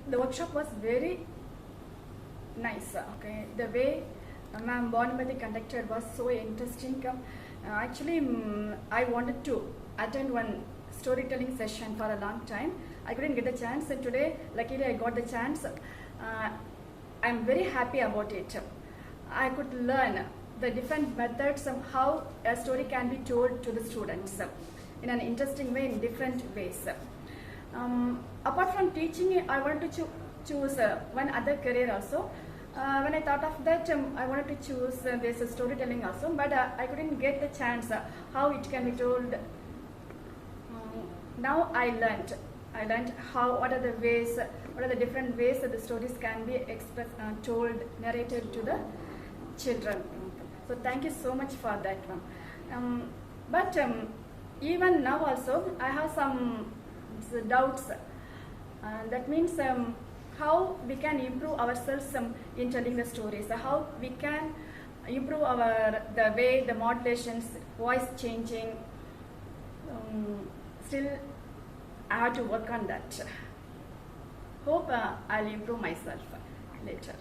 the workshop was very nice. Okay, the way Ma'am Bonamati conducted was so interesting. Actually, I wanted to attend one storytelling session for a long time. I couldn't get the chance, and today, luckily, I got the chance. I'm very happy about it. I could learn the different methods of how a story can be told to the students in an interesting way, in different ways. Apart from teaching, I wanted to choose one other career also. When I thought of that, I wanted to choose this storytelling also, but I couldn't get the chance how it can be told. Now I learned what are the ways, what are the different ways that the stories can be expressed, told, narrated to the children. So thank you so much for that one. But even now also I have some doubts. That means how we can improve ourselves in telling the stories. How we can improve the way the modulations, voice changing. Still, I have to work on that. Hope I'll improve myself later.